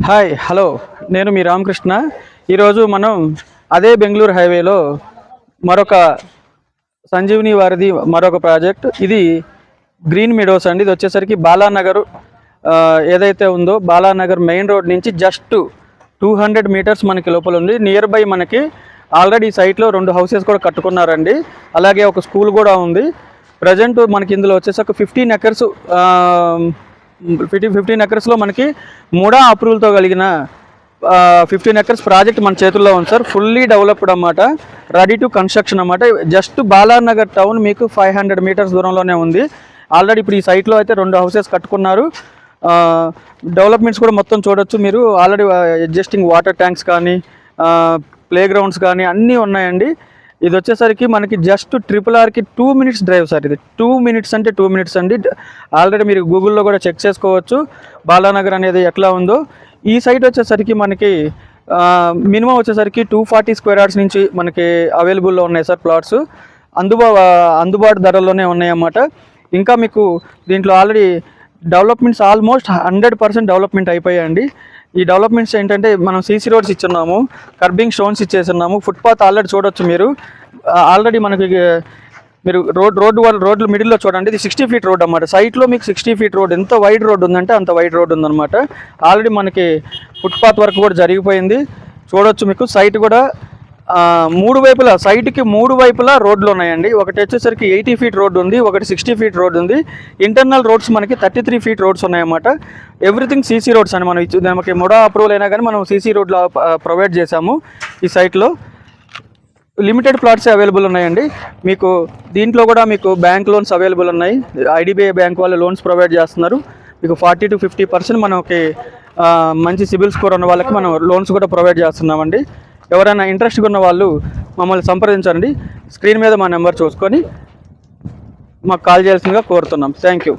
Hi hello నేను మీ రామకృష్ణ. ఈరోజు మనం అదే బెంగళూరు హైవేలో మరొక సంజీవిని వారిది మరొక ప్రాజెక్ట్. ఇది గ్రీన్ మెడోస్ అండి. ఇది వచ్చేసరికి బాలానగర్ ఏదైతే ఉందో బాలానగర్ మెయిన్ రోడ్ నుంచి జస్ట్ 200 మీటర్స్ మనకి లోపల ఉంది. నియర్ బై మనకి ఆల్రెడీ సైట్లో 2 హౌసెస్ కూడా కట్టుకున్నారండి. అలాగే ఒక స్కూల్ కూడా ఉంది. ప్రజెంట్ మనకి ఇందులో వచ్చేసరికి 15 ఎకర్స్ 15 ఎకర్స్లో మనకి మూడా అప్రూవల్తో కలిగిన 15 ఎకర్స్ ప్రాజెక్ట్ మన చేతుల్లో ఉంది సార్. ఫుల్లీ డెవలప్డ్ అన్నమాట, రెడీ టు కన్స్ట్రక్షన్ అన్నమాట. జస్ట్ బాలానగర్ టౌన్ మీకు 500 మీటర్స్ దూరంలోనే ఉంది. ఆల్రెడీ ఇప్పుడు ఈ సైట్లో అయితే 2 హౌసెస్ కట్టుకున్నారు. డెవలప్మెంట్స్ కూడా మొత్తం చూడొచ్చు మీరు. ఆల్రెడీ అడ్జస్టింగ్ వాటర్ ట్యాంక్స్ కానీ ప్లే గ్రౌండ్స్ కానీ అన్నీ ఉన్నాయండి. ఇది వచ్చేసరికి మనకి జస్ట్ RRRకి 2 మినిట్స్ డ్రైవ్ సార్. ఇది 2 మినిట్స్ అంటే 2 మినిట్స్ అండి. ఆల్రెడీ మీరు గూగుల్లో కూడా చెక్ చేసుకోవచ్చు బాలానగర్ అనేది ఎట్లా ఉందో. ఈ సైట్ వచ్చేసరికి మనకి మినిమం వచ్చేసరికి 240 స్క్వేర్ యార్డ్స్ నుంచి మనకి అవైలబుల్లో ఉన్నాయి సార్ ప్లాట్స్. అందుబాటు ధరల్లోనే ఉన్నాయన్నమాట. ఇంకా మీకు దీంట్లో ఆల్రెడీ డెవలప్మెంట్స్ ఆల్మోస్ట్ 100% డెవలప్మెంట్ అయిపోయాయండి. ఈ డెవలప్మెంట్స్ ఏంటంటే మనం సీసీ రోడ్స్ ఇచ్చున్నాము, కర్బింగ్ స్టోన్స్ ఇచ్చేస్తున్నాము, ఫుట్పాత్ ఆల్రెడీ చూడొచ్చు మీరు. ఆల్రెడీ మనకి మీరు రోడ్లు మిడిల్లో చూడండి. ఇది 60 ఫీట్ రోడ్ అన్నమాట. సైట్లో మీకు 60 ఫీట్ రోడ్, ఎంత వైడ్ రోడ్ ఉందంటే అంత వైడ్ రోడ్ ఉందన్నమాట. ఆల్రెడీ మనకి ఫుట్పాత్ వర్క్ కూడా జరిగిపోయింది. చూడొచ్చు మీకు. సైట్ కూడా 3 వైపులా, సైట్కి 3 వైపులా రోడ్లు ఉన్నాయండి. ఒకటి వచ్చేసరికి 80 ఫీట్ రోడ్ ఉంది, ఒకటి 60 ఫీట్ రోడ్ ఉంది. ఇంటర్నల్ రోడ్స్ మనకి 33 ఫీట్ రోడ్స్ ఉన్నాయన్నమాట. ఎవ్రీథింగ్ సీసీ రోడ్స్ అని మనం మనకి మొడా అప్రూవల్ అయినా కానీ మనం సీసీ రోడ్లో ప్రొవైడ్ చేశాము. ఈ సైట్లో లిమిటెడ్ ప్లాట్సే అవైలబుల్ ఉన్నాయండి. మీకు దీంట్లో కూడా మీకు బ్యాంక్ లోన్స్ అవైలబుల్ ఉన్నాయి. IDBI బ్యాంక్ వాళ్ళు లోన్స్ ప్రొవైడ్ చేస్తున్నారు. మీకు 40 to 50% మనకి మంచి సిబిల్ స్కోర్ ఉన్న వాళ్ళకి మనం లోన్స్ కూడా ప్రొవైడ్ చేస్తున్నామండి. ఎవరైనా ఇంట్రెస్ట్గా ఉన్న వాళ్ళు మమ్మల్ని సంప్రదించండి. స్క్రీన్ మీద మా నెంబర్ చూసుకొని మాకు కాల్ చేయాల్సిందిగా కోరుతున్నాం. Thank you.